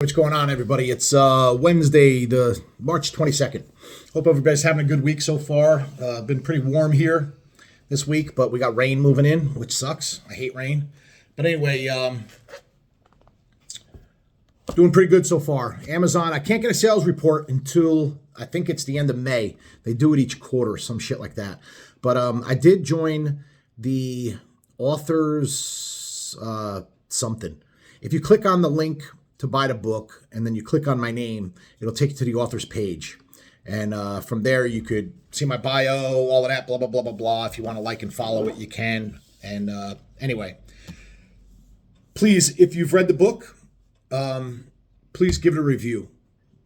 What's going on, everybody? It's Wednesday, the March 22nd. Hope everybody's having a good week so far. Been pretty warm here this week, but we got rain moving in, which sucks. I hate rain. But anyway, doing pretty good so far. Amazon, I can't get a sales report until I think it's the end of May. They do it each quarter, some shit like that. But I did join the authors something. If you click on the link to buy the book, and then you click on my name, it'll take you to the author's page. And from there, you could see my bio, all of that, blah, blah, blah, blah, blah. If you want to like and follow it, you can. And anyway, please, if you've read the book, please give it a review.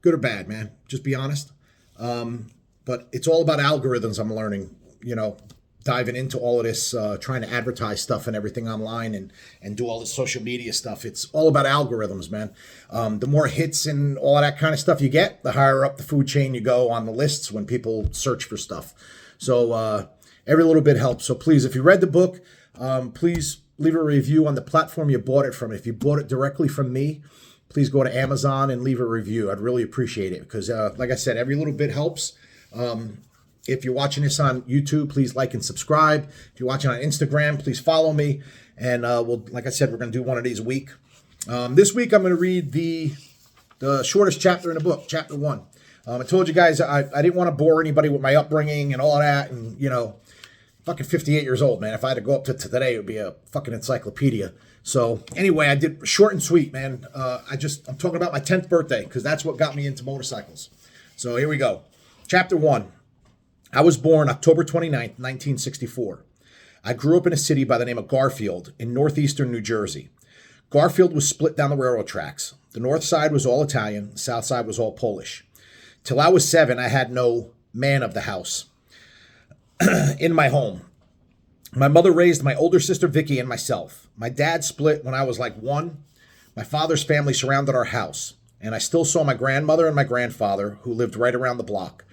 Good or bad, man. Just be honest. But it's all about algorithms, I'm learning, diving into all of this, trying to advertise stuff and everything online and do all this social media stuff. It's all about algorithms, man. The more hits and all of that kind of stuff you get, the higher up the food chain you go on the lists when people search for stuff. So every little bit helps. So please, if you read the book, please leave a review on the platform you bought it from. If you bought it directly from me, please go to Amazon and leave a review. I'd really appreciate it because, like I said, every little bit helps. If you're watching this on YouTube, please like and subscribe. If you're watching on Instagram, please follow me. And like I said, we're going to do one of these a week. This week, I'm going to read the shortest chapter in the book, chapter 1. I told you guys I didn't want to bore anybody with my upbringing and all of that. And, fucking 58 years old, man. If I had to go up to today, it would be a fucking encyclopedia. So anyway, I did short and sweet, man. I'm talking about my 10th birthday because that's what got me into motorcycles. So here we go. Chapter 1. I was born October 29th, 1964. I grew up in a city by the name of Garfield in northeastern New Jersey. Garfield was split down the railroad tracks. The north side was all Italian, the south side was all Polish. Till I was 7, I had no man of the house in my home. My mother raised my older sister Vicky and myself. My dad split when I was like 1. My father's family surrounded our house, and I still saw my grandmother and my grandfather, who lived right around the block.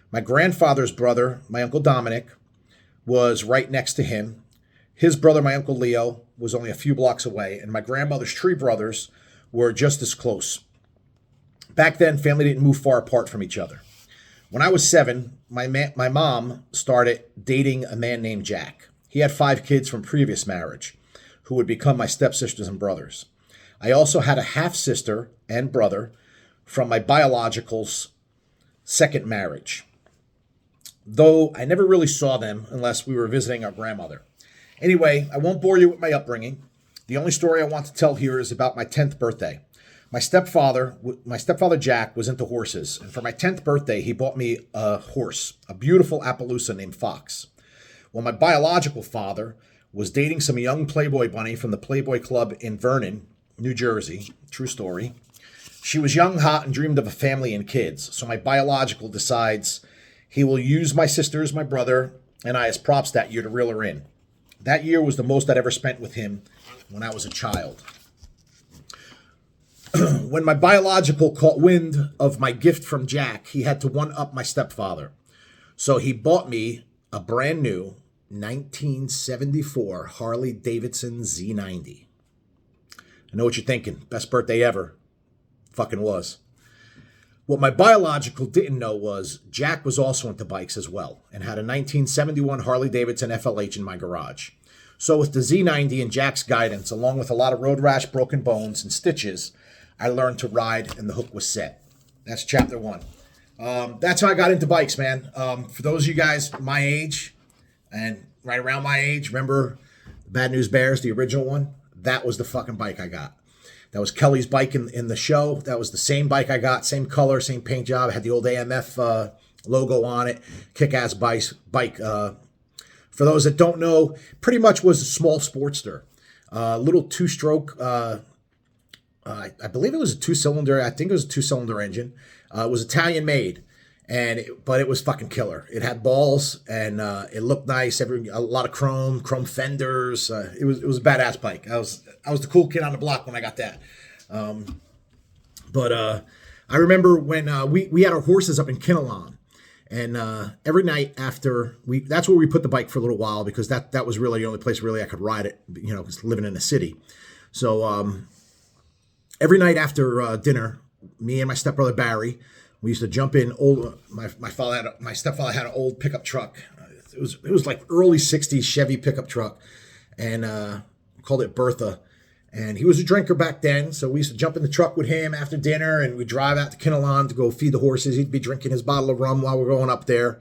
My grandfather's brother, my Uncle Dominic, was right next to him. His brother, my Uncle Leo, was only a few blocks away, and my grandmother's 3 brothers were just as close. Back then, family didn't move far apart from each other. When I was 7, my mom started dating a man named Jack. He had 5 kids from previous marriage, who would become my stepsisters and brothers. I also had a half-sister and brother from my biological's second marriage, though I never really saw them unless we were visiting our grandmother. Anyway, I won't bore you with my upbringing. The only story I want to tell here is about my 10th birthday. My stepfather Jack, was into horses, and for my 10th birthday, he bought me a horse, a beautiful Appaloosa named Fox. Well, my biological father was dating some young Playboy bunny from the Playboy Club in Vernon, New Jersey. True story. She was young, hot, and dreamed of a family and kids, so my biological decides he will use my sisters, my brother, and I as props that year to reel her in. That year was the most I'd ever spent with him when I was a child. When my biological caught wind of my gift from Jack, he had to one-up my stepfather. So he bought me a brand new 1974 Harley Davidson Z90. I know what you're thinking. Best birthday ever. Fucking was. What my biological didn't know was Jack was also into bikes as well and had a 1971 Harley Davidson FLH in my garage. So with the Z90 and Jack's guidance, along with a lot of road rash, broken bones, and stitches, I learned to ride and the hook was set. That's chapter 1. That's how I got into bikes, man. For those of you guys my age and right around my age, remember Bad News Bears, the original one? That was the fucking bike I got. That was Kelly's bike in the show. That was the same bike I got, same color, same paint job. It had the old AMF logo on it. Kick-ass bike. For those that don't know, pretty much was a small Sportster. Little 2-stroke, I believe it was a 2-cylinder. I think it was a 2-cylinder engine. It was Italian made, but it was fucking killer. It had balls and it looked nice. A lot of chrome fenders. It was a badass bike. I was the cool kid on the block when I got that. But I remember when we had our horses up in Kinnelon, and every night after that's where we put the bike for a little while because that was really the only place really I could ride it. Just living in the city. So every night after dinner, me and my stepbrother Barry, we used to jump in. My stepfather had an old pickup truck. It was like early '60s Chevy pickup truck, and called it Bertha. And he was a drinker back then, so we used to jump in the truck with him after dinner, and we'd drive out to Kinnelon to go feed the horses. He'd be drinking his bottle of rum while we're going up there.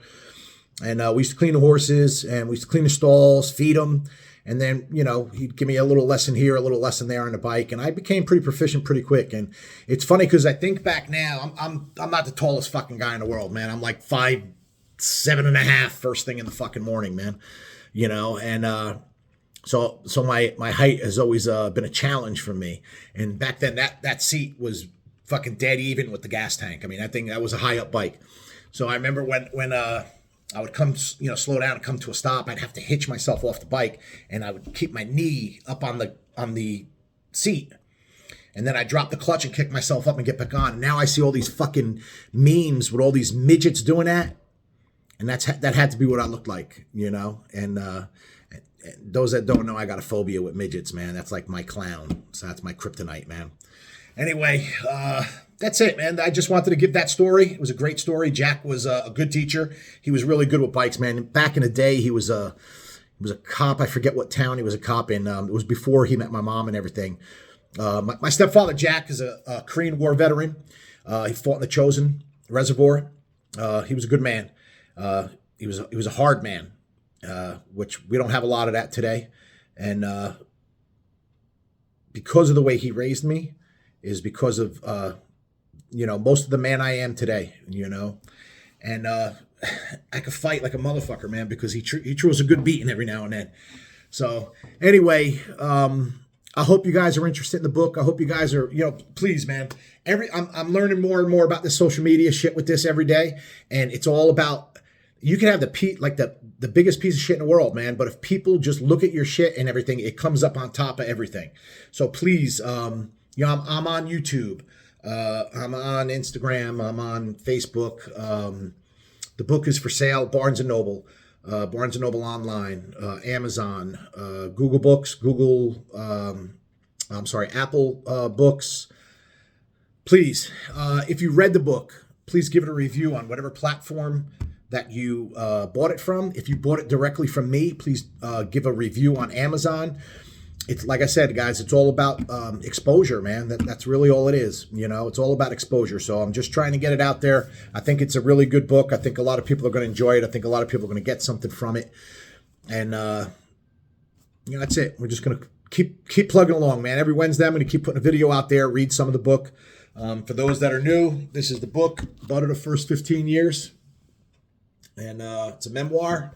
And we used to clean the horses, and we used to clean the stalls, feed them. And then, he'd give me a little lesson here, a little lesson there on the bike. And I became pretty proficient pretty quick. And it's funny because I think back now, I'm not the tallest fucking guy in the world, man. I'm like 5'7.5" first thing in the fucking morning, man. And so my height has always been a challenge for me. And back then, that seat was fucking dead even with the gas tank. I mean, that was a high up bike. So I remember when I would come, slow down and come to a stop, I'd have to hitch myself off the bike, and I would keep my knee up on the seat. And then I drop the clutch and kick myself up and get back on. And now I see all these fucking memes with all these midgets doing that. And that had to be what I looked like, And those that don't know, I got a phobia with midgets, man. That's like my clown. So that's my kryptonite, man. Anyway, that's it, man. I just wanted to give that story. It was a great story. Jack was a good teacher. He was really good with bikes, man. Back in the day, he was a cop. I forget what town he was a cop in. It was before he met my mom and everything. My stepfather, Jack, is a Korean War veteran. He fought in the Chosin Reservoir. He was a good man. He was a hard man, which we don't have a lot of that today. And because of the way he raised me is because of, most of the man I am today, And I could fight like a motherfucker, man, because he threw us a good beating every now and then. So anyway, I hope you guys are interested in the book. I hope you guys are, please, man. I'm learning more and more about this social media shit with this every day, and it's all about. You can have the biggest piece of shit in the world, man. But if people just look at your shit and everything, it comes up on top of everything. So please, I'm on YouTube. I'm on Instagram. I'm on Facebook. The book is for sale. Barnes & Noble. Barnes & Noble online. Amazon. Google Books. Apple Books. Please, if you read the book, please give it a review on whatever platform that you bought it from. If you bought it directly from me, please give a review on Amazon. It's like I said, guys, it's all about exposure, man. That's really all it is. It's all about exposure. So I'm just trying to get it out there. I think it's a really good book. I think a lot of people are going to enjoy it. I think a lot of people are going to get something from it. And, that's it. We're just going to keep plugging along, man. Every Wednesday, I'm going to keep putting a video out there, read some of the book. For those that are new, this is the book, Butta the First 15 Years. And it's a memoir,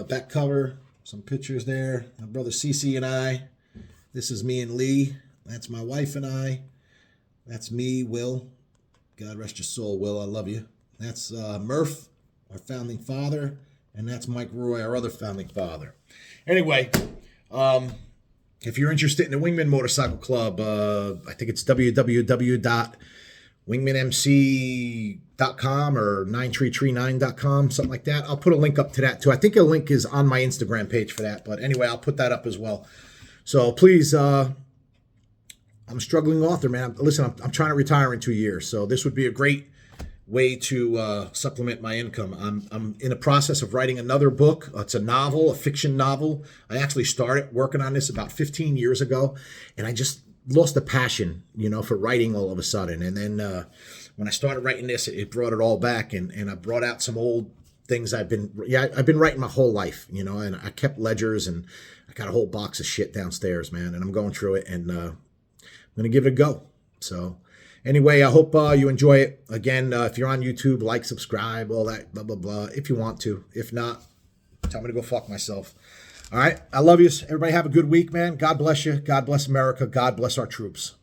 back cover, some pictures there. My brother Cece and I. This is me and Lee. That's my wife and I. That's me, Will. God rest your soul, Will. I love you. That's Murph, our founding father. And that's Mike Roy, our other founding father. Anyway, if you're interested in the Wingman Motorcycle Club, I think it's www.wingmanmc.com or 9339.com, something like that. I'll put a link up to that too. I think a link is on my Instagram page for that. But anyway, I'll put that up as well. So please, I'm a struggling author, man. Listen, I'm trying to retire in 2 years. So this would be a great way to supplement my income. I'm in the process of writing another book. It's a novel, a fiction novel. I actually started working on this about 15 years ago, and I just lost the passion, for writing all of a sudden. And then when I started writing this, it brought it all back, and I brought out some old things I've been writing my whole life, and I kept ledgers, and I got a whole box of shit downstairs, man, and I'm going through it, and I'm going to give it a go. So anyway, I hope you enjoy it. Again, if you're on YouTube, like, subscribe, all that, blah, blah, blah, if you want to. If not, tell me to go fuck myself. All right, I love you. Everybody have a good week, man. God bless you. God bless America. God bless our troops.